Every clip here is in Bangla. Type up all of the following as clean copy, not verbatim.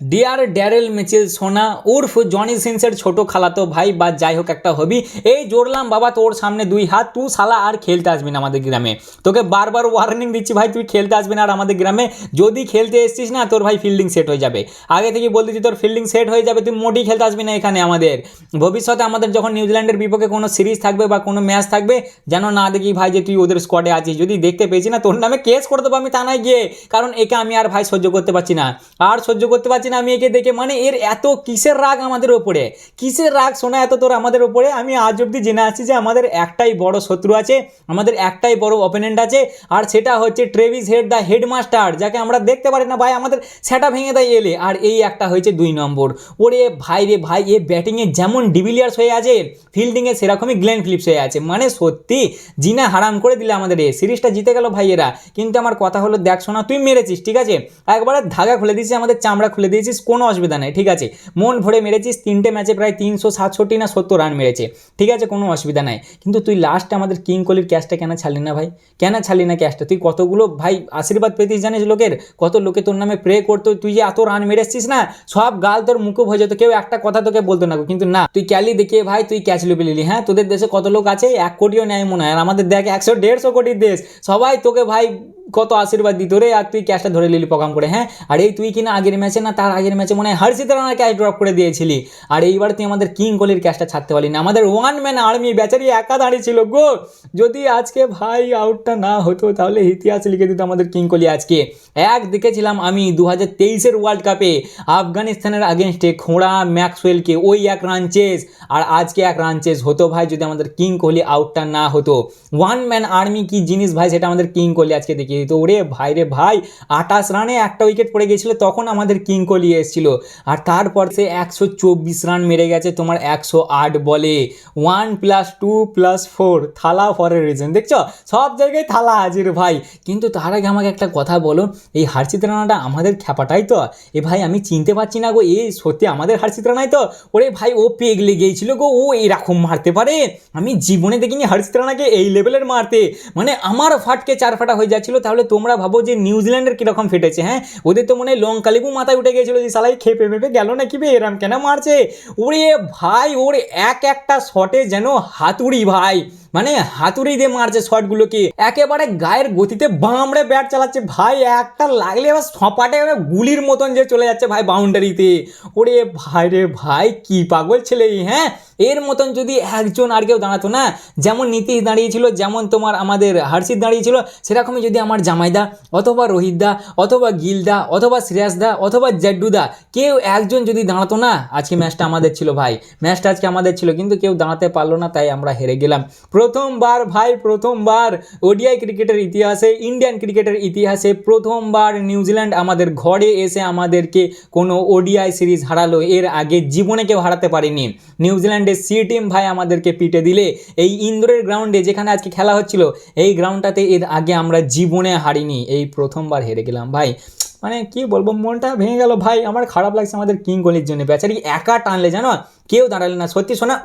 ডিয়ার ড্যারেল মিচেল সোনা উর্ফ জনি সিন্সের ছোট খালাতো ভাই বা যাই হোক একটা হবি, এই জোড়লাম বাবা তোর সামনে দুই হাত, তুই শালা আর খেলতে আসবি না আমাদের গ্রামে। তোকে বারবার ওয়ার্নিং দিচ্ছি ভাই, তুই খেলতে আসবি না আর আমাদের গ্রামে। যদি খেলতে এসছিস না তোর ভাই ফিল্ডিং সেট হয়ে যাবে। আগে থেকে বলে দিচ্ছি তোর ফিল্ডিং সেট হয়ে যাবে, তুই মোটেই খেলতে আসবি না এখানে আমাদের। ভবিষ্যতে আমাদের যখন নিউজিল্যান্ডের বিপক্ষে কোনো সিরিজ থাকবে বা কোনো ম্যাচ থাকবে, যেন না দেখি ভাই যে তুই ওদের স্কোয়াডে আছিস। যদি দেখতে পেয়েছি না তোর নামে কেস করে দেবো আমি থানায় গিয়ে, কারণ একে আমি আর ভাই সহ্য করতে পারছি না। আর সহ্য করতে পারছি না আমি একে দেখে। মানে এর এত কিসের রাগ আমাদের ওপরে, কিসের রাগ শোনা এত তোর আমাদের ওপরে। আমি আজ অব্দি জেনে আসছি যে আমাদের একটাই বড় শত্রু আছে, আমাদের একটাই বড় অপোনেন্ট আছে, আর সেটা হচ্ছে ট্রেভিস হেড দ্য হেডমাস্টার, যাকে আমরা দেখতে পারি না ভাই, আমাদের সেটা ভেঙে দেয় এলে। আর এই একটা হয়েছে 2 নম্বর। ওরে ভাই রে ভাই, এ ব্যাটিংয়ে যেমন ডিভিলিয়ার্স হয়ে আছে, ফিল্ডিংয়ে সেরকমই গ্লেন ফিলিপস হয়ে আছে। মানে সত্যি জিনা হারাম করে দিলে আমাদের। এ সিরিজটা জিতে গেল ভাই এরা, কিন্তু আমার কথা হলো দেখ শোনা, তুই মেরেছিস ঠিক আছে, একবারে ধাগা খুলে দিয়েছিস, আমাদের চামড়া খুলে দিয়েছিস, কোনো অসুবিধা নেই ঠিক আছে। মন ভরে মেরেছিস, 3টে ম্যাচে প্রায় 367 না 70 রান মেরেছে, ঠিক আছে, কোনো অসুবিধা নাই। কিন্তু তুই লাস্টে আমাদের কিং কোহলির ক্যাচটা কেন ছাড়লি না ভাই, কেন ছাড়লি না ক্যাচটা? তুই কতগুলো ভাই আশীর্বাদ পেতিস জানিস লোকের, কত লোকে তোর নামে প্রে করতো, তুই যে এত রান মেরেছিস না, সব গাল তোর মুখে হয়ে যেত, কেউ একটা কথা তোকে বলতো না। কিন্তু না, তুই ক্যালি দেখিয়ে ভাই তুই ক্যাচ লুপে নিলি। হ্যাঁ, তোদের দেশে কত লোক আছে, 1 কোটিও নেয় মনে হয়, আর আমাদের দেখ 100-150 কোটির দেশ, সবাই তোকে ভাই কত আশীর্বাদ দিত রে, আর তুই ক্যাচটা ধরে নিলি পকাম করে। হ্যাঁ, আর এই তুই কিনা আগের ম্যাচে না তার আগের ম্যাচে মনে হয় হর্ষিত রানার ক্যাচ ড্রপ করে দিয়েছিলি, আর এইবার তুই আমাদের কিং কোহলির ক্যাচটা ছাড়তে পারলি না। আমাদের 1 ম্যান আর্মি বেচারি একা দাঁড়িয়ে ছিল গো। যদি আজকে ভাই আউটটা না হতো তাহলে ইতিহাস লিখে দিত আমাদের কিং কোহলি আজকে। এক দেখেছিলাম আমি 2023-এর ওয়ার্ল্ড কাপে আফগানিস্তানের আগেনস্টে খোঁড়া ম্যাক্সওয়েলকে, ওই 1 রান চেস, আর আজকে 1 রান চেস হতো ভাই যদি আমাদের কিং কোহলি আউটটা না হতো। 1 ম্যান আর্মি কি জিনিস ভাই, সেটা আমাদের কিং কোহলি আজকে দেখিয়ে দিত। ওরে ভাই রে ভাই, 28 রানে একটা উইকেট পড়ে গেছিলো, তখন আমাদের কিং কোহলি এসেছিল, আর তারপর সে 124 রান মেরে গেছে তোমার 108 বলে। 1+2+4 থালা ফর এ রিজন। দেখছো সব জায়গায় থালা হাজির ভাই। কিন্তু তার আগে আমাকে একটা কথা বলো, এই হর্ষিত রানাটা আমাদের খ্যাপাটাই তো? এ ভাই আমি চিনতে পারছি না গো, এই সত্যি আমাদের হর্ষিত রানাই তো? ওরে ভাই ও পেগলে গিয়েছিল গো, ও এরকম মারতে পারে? আমি জীবনে দেখিনি হর্ষিত রানাকে এই লেভেলের মারতে। মানে আমার ফাটকে 4 ফাটা হয়ে যাচ্ছিল। তাহলে তোমরা ভাবো যে নিউজিল্যান্ডের কিরকম ফেটেছে। হ্যাঁ, ওদের তো মনে হয় লঙ্কা লেবু মাথায় উঠে গেছিলো যে সালাই খেপে মেপে গেল নাকি বে, এরম কেন মারছে? ওরে ভাই ওর একটা শটে যেন হাতুড়ি ভাই, মানে হাতুড়ি দিয়ে মারছে শটগুলোকে, একেবারে গায়ের গতিতে বামড়ে ব্যাট চালাচ্ছে ভাই, একটা লাগলে এবার সপাটে গুলির মতন যে চলে যাচ্ছে ভাই বাউন্ডারিতে। ওরে ভাই রে ভাই, কি পাগল ছেলে। হ্যাঁ, এর মতন যদি একজন আর কেউ দাঁড়াতো না, যেমন নীতিশ দাঁড়িয়েছিল, যেমন তোমার আমাদের হর্ষিত দাঁড়িয়েছিল, সেরকমই যদি আমার জামাইদা অথবা রোহিতদা অথবা গিলদা অথবা শ্রেয়াসদা অথবা জেড্ডুদা কেউ একজন যদি দাঁড়াতো না, আজকে ম্যাচটা আমাদের ছিল ভাই, ম্যাচটা আজকে আমাদের ছিল। কিন্তু কেউ দাঁড়াতে পারলো না, তাই আমরা হেরে গেলাম। প্রথমবার ভাই, প্রথমবার ওডিআই ক্রিকেটের ইতিহাসে, ইন্ডিয়ান ক্রিকেটের ইতিহাসে প্রথমবার নিউজিল্যান্ড আমাদের ঘরে এসে আমাদেরকে কোনো ওডিআই সিরিজ হারালো। এর আগে জীবনে কেউ হারাতে পারেনি। নিউজিল্যান্ডের সি টিম ভাই আমাদেরকে পিটে দিলে এই ইন্দোরের গ্রাউন্ডে, যেখানে আজকে খেলা হচ্ছিল, এই গ্রাউন্ডটাতে এর আগে আমরা জীবনে হারিনি, এই প্রথমবার হেরে গেলাম ভাই। মানে কি বলবো, মনটা ভেঙে গেল ভাই, আমার খারাপ লাগছে আমাদের কিং কোহলির জন্য। বেচারি একা টানলে জানো, কেউ দাঁড়ালে না। সত্যি শোনা,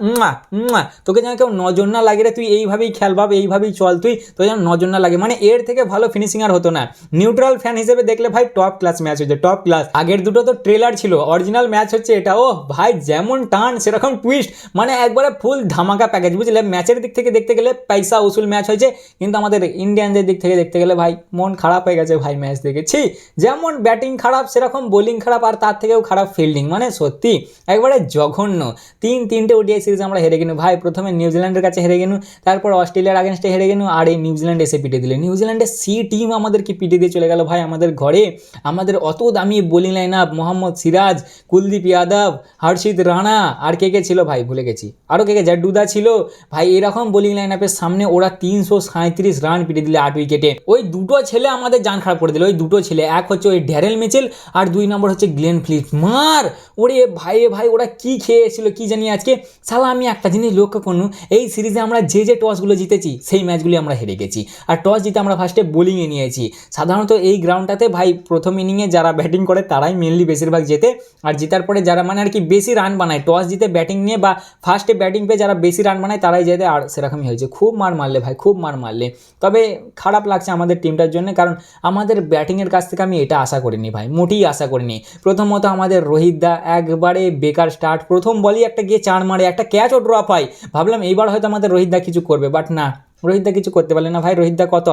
তোকে যেন কেউ নজর না লাগে রে, তুই এইভাবেই খেল ভাব, এইভাবেই চল, তুই যেন নজর না লাগে। মানে এর থেকে ভালো ফিনিশিং আর হতো না। নিউট্রাল ফ্যান হিসেবে দেখলে ভাই টপ ক্লাস ম্যাচ হয়েছে, টপ ক্লাস। আগের দুটো তো ট্রেলার ছিল, অরিজিনাল ম্যাচ হচ্ছে এটা। ও ভাই যেমন টান সেরকম টুইস্ট, মানে একবারে ফুল ধামাকা প্যাকেজ, বুঝলে? ম্যাচের দিক থেকে দেখতে গেলে পয়সা উসুল ম্যাচ হয়েছে, কিন্তু আমাদের ইন্ডিয়ানদের দিক থেকে দেখতে গেলে ভাই মন খারাপ হয়ে গেছে ভাই ম্যাচ দেখেছি। যেমন ব্যাটিং খারাপ সেরকম বোলিং খারাপ, আর তার থেকেও খারাপ ফিল্ডিং। মানে সত্যি একবারে জঘন্য। 3টে ওডিআই সিরিজ আমরা হেরে গেলু ভাই। প্রথমে নিউজিল্যান্ডের কাছে হেরে গেলু, তারপর অস্ট্রেলিয়ার আগেনস্টে হেরে গেলু, আর এই নিউজিল্যান্ড এসে পিটে দিলে। নিউজিল্যান্ডের সি টিম আমাদেরকে পিটে দিয়ে চলে গেল ভাই আমাদের ঘরে। আমাদের অত দামি bowling line up, Mohammed Siraj, Kuldeep Yadav, Harshit Rana, আর কে কে ছিল ভাই ভুলে গেছি, আরও কে জেড্ডুদা ছিল ভাই। এরকম বোলিং লাইন আপের সামনে ওরা 337 রান পিটে দিলে 8 উইকেটে। ওই দুটো ছেলে আমাদের জান খারাপ করে দিল, ওই দুটো ছেলে। এক হচ্ছে ওই ড্যারেল মিচেল, আর 2 নম্বর হচ্ছে গ্লেন ফিলিপস। মার ওরে ভাই ভাই, ওরা কি খেয়েছিল হয়েছিল কি জানি আজকে, শালা আমি একটা জিনিস লক্ষ্য করুন, এই সিরিজে আমরা যে টসগুলো জিতেছি সেই ম্যাচগুলি আমরা হেরে গেছি। আর টস জিতে আমরা ফার্স্টে বোলিংয়ে নিয়েছি। সাধারণত এই গ্রাউন্ডটাতে ভাই প্রথম ইনিংয়ে যারা ব্যাটিং করে তারাই মেনলি বেশিরভাগ জেতে, আর জেতার পরে যারা মানে আর কি বেশি রান বানায় টস জিতে ব্যাটিং নিয়ে বা ফার্স্টে ব্যাটিং পেয়ে যারা বেশি রান বানায় তারাই জেতে। আর সেরকমই হয়েছে, খুব মার মারলে ভাই, খুব মার মারলে। তবে খারাপ লাগছে আমাদের টিমটার জন্য, কারণ আমাদের ব্যাটিংয়ের কাছ থেকে আমি এটা আশা করিনি ভাই, মোটেই আশা করিনি। প্রথমত আমাদের রোহিত দা একবারে বেকার স্টার্ট, প্রথম বলই একটা গিয়ে 4 মারে, একটা ক্যাচও ড্রপ হয়। ভাবলাম এইবার হয়তো আমাদের রোহিত দা কিছু করবে, বাট না, রোহিত দা কিছু করতে পারলে না ভাই। রোহিত দা কত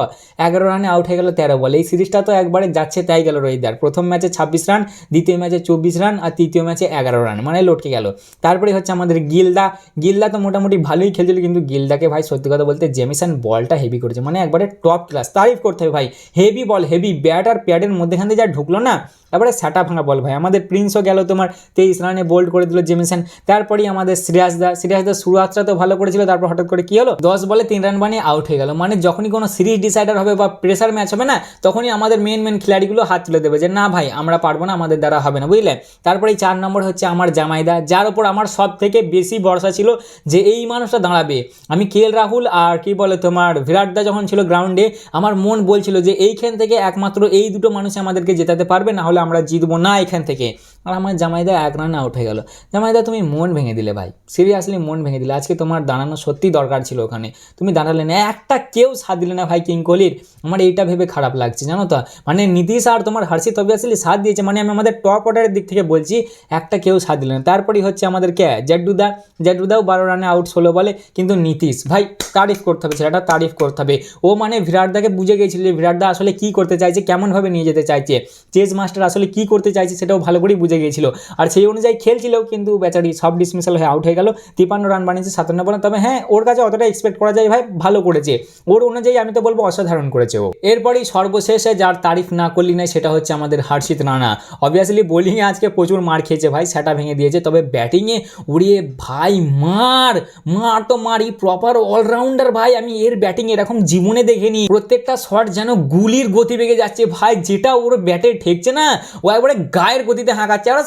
11 রানে আউট হয়ে গেল 13 বলে। এই সিরিজটা তো একবারে যাচ্ছে তাই গেল রোহিত দার। প্রথম ম্যাচে 26 রান, দ্বিতীয় ম্যাচে 24 রান, আর তৃতীয় ম্যাচে 11 রান, মানে লটকে গেল। তারপরে হচ্ছে আমাদের গিলদা তো মোটামুটি ভালোই খেলছিল, কিন্তু গিলদাকে ভাই সত্যি কথা বলতে জেমিসন বলটা হেভি করেছে, মানে একবারে টপ ক্লাস, তারিফ করতে হবে ভাই। হেভি বল, হেভি ব্যাট আর প্যাডের মধ্যেখান দিয়ে যা ঢুকলো না, তারপরে স্যাটা ভাঙা বল ভাই। আমাদের প্রিন্সও গেল তোমার 23 রানে বোল্ড করে দিল জেমিসন। তারপরেই আমাদের সিরাজ দা শুরুয়াতটা তো ভালো করেছিল, তারপর হঠাৎ করে কি হলো 10 বলে 3 রান বানিয়ে আউট হয়ে গেল। মানে যখনই কোনো সিরিজ ডিসাইডার হবে বা প্রেসার ম্যাচ হবে না, তখনই আমাদের মেন খেলাড়িগুলো হাত তুলে দেবে যে না ভাই আমরা পারবো না, আমাদের দ্বারা হবে না, বুঝলে। তারপরে 4 নম্বর হচ্ছে আমার জামাইদা, যার ওপর আমার সব থেকে বেশি ভরসা ছিল যে এই মানুষটা দাঁড়াবে। আমি KL রাহুল আর কি বলে তোমার বিরাট দা যখন ছিল গ্রাউন্ডে, আমার মন বলছিল যে এইখান থেকে একমাত্র এই দুটো মানুষ আমাদেরকে জেতাতে পারবে, না হলে আমরা জিতবো না এখান থেকে। আর আমার জামাইদা 1 রানে আউট হয়ে গেল। জামাইদা তুমি মন ভেঙে দিলে ভাই, সিরিয়াসলি মন ভেঙে দিলে। আজকে তোমার দাঁড়ানো সত্যি দরকার ছিল ওখানে, তুমি দাঁড়ালে না, একটা কেউ সাথ দিলে না ভাই কিং কোহলির। আমার এইটা ভেবে খারাপ লাগছে জানো তো, মানে নীতিশ আর তোমার হর্ষিত অবভিয়াসলি সাথ দিয়েছে, মানে আমি আমাদের টপ অর্ডারের দিক থেকে বলছি, একটা কেউ সাথ দিলে না। তারপরেই হচ্ছে আমাদের কে জেড্ডুদাও 12 রানে আউট 16 বলে, কিন্তু নীতিশ ভাই তারিফ করতে হবে, ছেলেটা তারিফ করতে হবে। ও মানে বিরাট দাকে বুঝে গিয়েছিল যে বিরাট দা আসলে কী করতে চাইছে, কেমনভাবে নিয়ে যেতে চাইছে, চেস মাস্টার আসলে কী করতে চাইছে সেটাও ভালো করেই বুঝে গিয়েছিল। আর সেই অনুযায়ী খেলছিল, কিন্তু বেচারি সব ডিসমিসাল হয়ে আউট হয়ে গেল। 53 রান বানিয়েছে 57 বলে। তবে হ্যাঁ, ওর কাছে অতটা এক্সপেক্ট করা যায় ভাই, ভালো করেছে, ওর অনুযায়ী আমি তো বলবো অসাধারণ করেছে ও। এরপরেই সর্বশেষে যার তারিফ না করলি না সেটা হচ্ছে আমাদের হর্ষিত রানা। অবভিয়াসলি বোলিংয়ে আজকে প্রচুর মার খেয়েছে ভাই, সেটা ভেঙে দিয়েছে। তবে ব্যাটিংয়ে উড়িয়ে ভাই মার তো মারি, প্রপার অলরাউন্ডার ভাই। আমি এর ব্যাটিং এরকম জীবনে দেখিনি, প্রত্যেকটা শট যেন গুলির গতি বেগে যাচ্ছে ভাই, যেটা ওর ব্যাটে ঠেকছে না ও একবারে গায়ের গতিতে হাঁকাচ্ছে, আর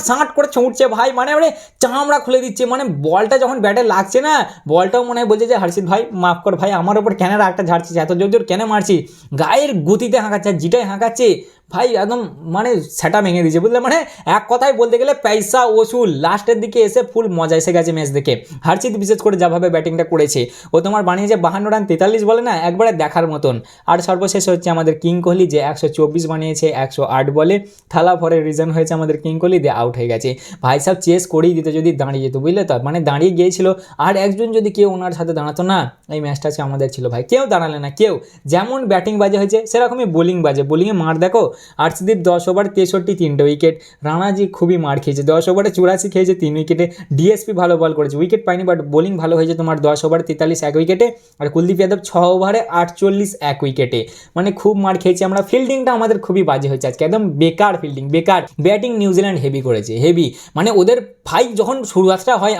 সাঁট করে ছুটছে ভাই, মানে এবারে চামড়া খুলে দিচ্ছে। মানে বলটা যখন ব্যাটে লাগছে না, বলটাও মনে হয় বলছে যে হর্ষিত ভাই মাফ কর ভাই, আমার ওপর কেন রাগটা ঝাড়ছিস, এত জোর কেন মারছি, গায়ের গতিতে হাঁকাচ্ছে, আর যেটাই হাঁকাচ্ছে ভাই একদম মানে সেটা ভেঙে দিয়েছে, বুঝলে। মানে এক কথায় বলতে গেলে পয়সা ওসুল। লাস্টের দিকে এসে ফুল মজা এসে গেছে ম্যাচ দেখে। হর্ষিত বিশেষ করে যাভাবে ব্যাটিংটা করেছে, ও তোমার বানিয়েছে 52 রান 43 বলে না, একবারে দেখার মতন। আর সর্বশেষ হচ্ছে আমাদের কিং কোহলি, যে 124 বানিয়েছে 108 বলে। থালা ফরের রিজন হয়েছে আমাদের কিং কোহলি, দিয়ে আউট হয়ে গেছে ভাই। সব চেস করেই দিতে যদি দাঁড়িয়ে যেত, বুঝলে তো, মানে দাঁড়িয়ে গিয়েছিল, আর একজন যদি কেউ ওনার সাথে দাঁড়াতো না, এই ম্যাচটা আছে আমাদের ছিল ভাই। কেউ দাঁড়ালে না, কেউ। যেমন ব্যাটিং বাজে হয়েছে সেরকমই বোলিং বাজে, বোলিংয়ে মার দেখো। আর্শদীপ 10 ওভার 63 3টে উইকেট, রানাজি খুবই মার খেয়েছে, 10 ওভারে 84 খেয়েছে 3 উইকেটে। ডিএসপি ভালো বল করেছে, উইকেট পায়নি, বাট বোলিং ভালো হয়েছে তোমার 10 ওভার 43 1 উইকেটে। আর কুলদীপ যাদব 6 ওভারে 48 1 উইকেটে, মানে খুব মার খেয়েছি আমরা। ফিল্ডিংটা আমাদের খুবই বাজে হয়েছে আজকে, একদম বেকার ফিল্ডিং, বেকার ব্যাটিং। নিউজিল্যান্ড হেভি করেছে, হেভি, মানে ওদের ভাই যখন শুরুয়াতটা হয়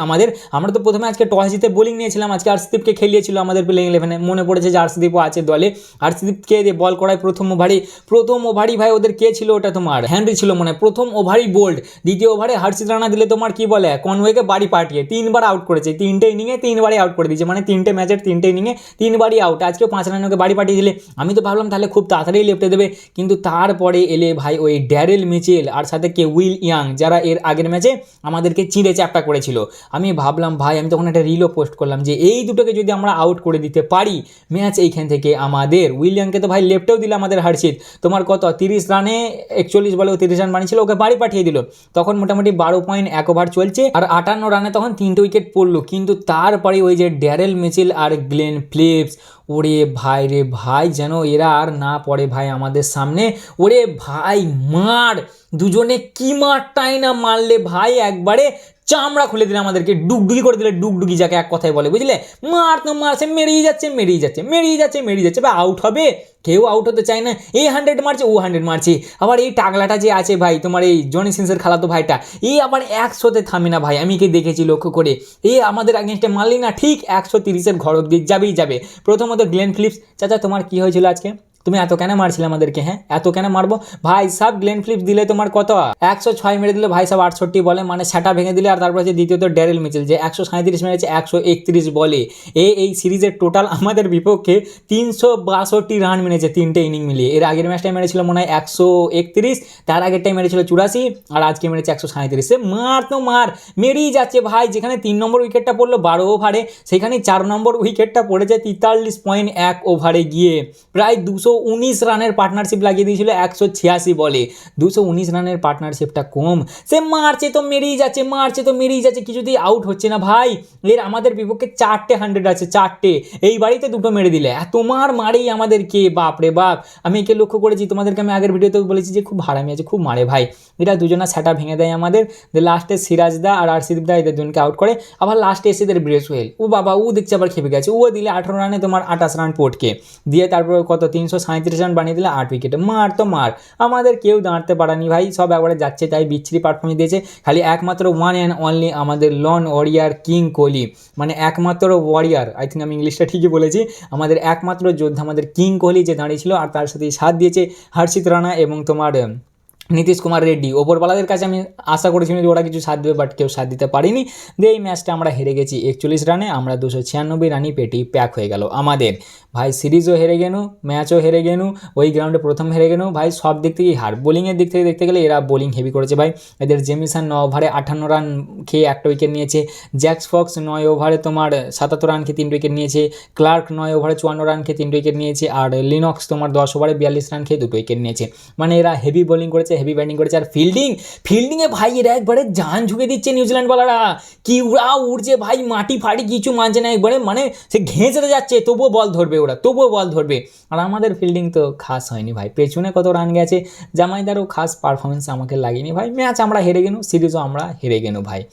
আমরা তো প্রথমে আজকে টস জিতে বোলিং নিয়েছিলাম, আজকে আর্শদীপকে খেলিয়েছিল আমাদের প্লেইং 11-এ। মনে পড়েছে যে আর্শদীপও আছে দলে, আর্শদীপকে দিয়ে বল করায় প্রথম ওভারই ভাই ওদের কে ছিল, ওটা তোমার হেনরি ছিল মনে হয়, প্রথম ওভারই বোল্ড। দ্বিতীয় ওভারে হর্ষিত রানা দিলে তোমার কি বলে কনওয়েকে বাড়ি পাঠিয়ে 3বার আউট করেছে, 3টে ইনিংয়ে 3বারই আউট করে দিয়েছে, মানে 3টে ম্যাচের 3টে ইনিংয়ে 3বারই আউট। আজকেও 5 রানে ওকে বাড়ি পাঠিয়ে দিলে, আমি তো ভাবলাম তাহলে খুব তাড়াতাড়ি লেফটে দেবে, কিন্তু তারপরে এলে ভাই ওই ড্যারেল মিচেল আর সাথে কে উইল ইয়াং, যারা এর আগের ম্যাচে আমাদেরকে চিড়ে চ্যাপটা করেছিল। আমি ভাবলাম ভাই, আমি তখন একটা রিলও পোস্ট করলাম যে এই দুটোকে যদি আমরা আউট করে দিতে পারি, ম্যাচ এইখান থেকে আমাদের। উইল ইয়াংকে তো ভাই লেফটেও দিল আমাদের হর্ষিত, তোমার কত 30 রানে 41 বলে 30 রান বানিয়েছিল, ওকে বাড়ি পাঠিয়ে দিল। তখন মোটামুটি 12.1 ওভার চলছে, আর 58 রানে তখন 3টে উইকেট পড়লো। কিন্তু তারপরে ওই যে ড্যারেল মিচেল আর গ্লেন ফিলিপস, ওরে ভাই রে ভাই, যেন এরা আর না পড়ে ভাই আমাদের সামনে। ওরে ভাই মার, দুজনে কি মারটাই না মারলে ভাই, একবারে চামড়া খুলে দিলে আমাদেরকে, ডুগডুগি করে দিলে, ডুগডুগি যাকে এক কথায় বলে, বুঝলে। মার তো মারছে, মেরেই যাচ্ছে ভাই, আউট হবে, কেউ আউট হতে চায় না। এই 100 মারছে, ও 100 মারছে। আবার এই টাগলাটা যে আছে ভাই তোমার, এই জনি সিন্সের খালাতো ভাইটা, এই আবার 100তে থামে না ভাই, আমি কে দেখেছি লক্ষ্য করে। এই আমাদের আগেনস্টে মারলি না, ঠিক 130-এর ঘর অব্দি যাবে। প্রথমত গ্লেন ফিলিপস, চাচা তোমার কি হয়েছিল আজকে? তুমি এত কেন মারছিলে আমাদেরকে? হ্যাঁ, এত কেন মারবো ভাই? সাব গ্লেন ফিলিপস দিলে তোমার কত 106 মেরে দিলে ভাই, সব 68 বলে, মানে সেটা ভেঙে দিলে। আর তারপর হচ্ছে দ্বিতীয়ত ড্যারেল মিচেল যে 137 মেরেছে 131 বলে। এই সিরিজের টোটাল আমাদের বিপক্ষে 362 রান মেরেছে 3টে ইনিং মিলিয়ে। এর আগের ম্যাচটাই মেরেছিল মনে হয় 131, তার আগেরটাই মেরেছিল 84, আর আজকে মেরেছে 137। সে মার তো মার মেরেই যাচ্ছে ভাই। যেখানে 3 নম্বর উইকেটটা পড়লো 12 ওভারে, সেখানে 4 নম্বর উইকেটটা পড়েছে 43.1 ওভারে গিয়ে। প্রায় 219 রানের পার্টনারশিপ লাগিয়ে দিয়েছিল 186 বলে। 219 রানের পার্টনারশিপটা কম। সে মারছে তো মেরেই যাচ্ছে, মারছে তো মেরেই যাচ্ছে, কিছুতেই আউট হচ্ছে না ভাই। এর আমাদের বিপক্ষে 4টে 100 আছে, 4টে। এই বাড়িতে 2টো মেরে দিলে এত মারেই আমাদেরকে, বাপ রে বাপ। আমি একে লক্ষ্য করেছি, তোমাদেরকে আমি আগের ভিডিওতে বলেছি যে খুব হারামি আছে, খুব মারে ভাই। এরা দুজনা সেটা ভেঙে দেয় আমাদের। লাস্টে সিরাজদা আর আরশিদদা এদের দুজনকে আউট করে। আবার লাস্টে এসে এদের ব্রেসওয়েল, ও বাবা, ও দেখছে আবার খেপে গেছে। ও দিলে 18 রানে তোমার 28 রান পটকে দিয়ে, তারপর কত 337 রান বানিয়ে দিলে 8 উইকেটে। মার তো মার, আমাদের কেউ দাঁড়াতে পারেনি ভাই, সব একবারে যাচ্ছে তাই বিচ্ছিরি পারফরমেন্স দিয়েছে। খালি একমাত্র ওয়ান অ্যান্ড অনলি আমাদের লন ওয়ারিয়ার কিং কোহলি, মানে একমাত্র ওয়ারিয়ার, আই থিঙ্ক আমি ইংলিশটা ঠিকই বলেছি, আমাদের একমাত্র যোদ্ধা আমাদের কিং কোহলি যে দাঁড়িয়েছিল। আর তার সাথে সাথ দিয়েছে হর্ষিত রানা এবং তোমার নীতিশ কুমার রেড্ডি। ওপরওয়ালাদের কাছে আমি আশা করেছিলাম যে ওরা কিছু সাথ দেবে, বাট কেউ সাথ দিতে পারিনি। দিয়ে এই ম্যাচটা আমরা হেরে গেছি 41 রানে। আমরা 296 রানই পেটি প্যাক হয়ে গেল আমাদের। ভাই সিরিজও হেরে গেল, ম্যাচও হেরে গেল, ওই গ্রাউন্ডে প্রথম হেরে গেল ভাই। সব দিক থেকেই হার। বোলিংয়ের দিক থেকে দেখতে গেলে এরা বোলিং হেভি করেছে ভাই। এদের জেমিসন 9 ওভারে 58 রান খেয়ে একটা উইকেট নিয়েছে। জ্যাক্স ফক্স 9 ওভারে তোমার 77 রান খেয়ে 3 উইকেট নিয়েছে। ক্লার্ক 9 ওভারে 54 রান খেয়ে 3 উইকেট নিয়েছে। আর লিনক্স তোমার 10 ওভারে 42 রান খেয়ে 2 উইকেট নিয়েছে। মানে এরা হেভি বোলিং করেছে, হেভি ব্যাটিং করেছে। আর ফিল্ডিংয়ে ভাই এরা একবারে জান ঝুঁকে দিচ্ছে নিউজিল্যান্ড বলারা। কি ওরা উড়ছে ভাই, মাটি ফাটি কিছু মানছে না একবারে, মানে সে ঘেঁচড়ে যাচ্ছে, তবুও বল ধরবে ওরা, তবুও বল ধরবে। আর আমাদের ফিল্ডিং তো খাস হয়নি ভাই। পেছনে কত রান গেছে, জামাইদারও খাস পারফরমেন্স আমাকে লাগেনি ভাই। ম্যাচ আমরা হেরে গেল, সিরিজও আমরা হেরে গেল ভাই।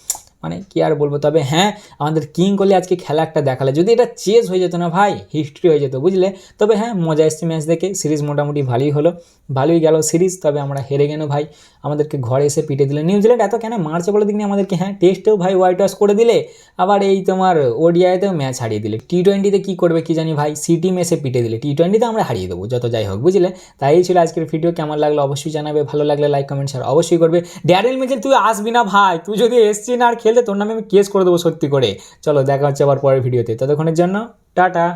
মানে কি আর বলবো। তবে হ্যাঁ, আমাদের কিং কোহলি আজকে খেলা একটা দেখালে। যদি এটা চেজ হয়ে যেত না ভাই, হিস্ট্রি হয়ে যেত, বুঝলে। তবে হ্যাঁ, মজা এসছে ম্যাচ দেখে। সিরিজ মোটামুটি ভালোই হলো, ভালোই গেল সিরিজ। তবে আমরা হেরে গেল ভাই, আমাদেরকে ঘরে এসে পিটে দিলে। নিউজিল্যান্ড এত কেন মারছে বলে দিকনি আমাদেরকে? হ্যাঁ, টেস্টেও ভাই হোয়াইট ওয়াশ করে দিলে, আবার এই তোমার ওডিআইতেও ম্যাচ হারিয়ে দিলে। টি20তে কী করবে কি জানি ভাই, সি টিম এসে পিটে দিলে। টি20তে আমরা হারিয়ে দেবো, যত যাই হোক, বুঝলে। তাই ছিল আজকের ভিডিও। কেমন লাগলো অবশ্যই জানাবে, ভালো লাগলে লাইক কমেন্ট শেয়ার অবশ্যই করবে। ড্যারেল মিচেল তুই আসবি না ভাই, তুই যদি এসছি না আর খেলতে, তোর নামে আমি কেস করে দেবো সত্যি করে। চলো দেখা হচ্ছে আবার পরের ভিডিওতে, ততক্ষণের জন্য টাটা।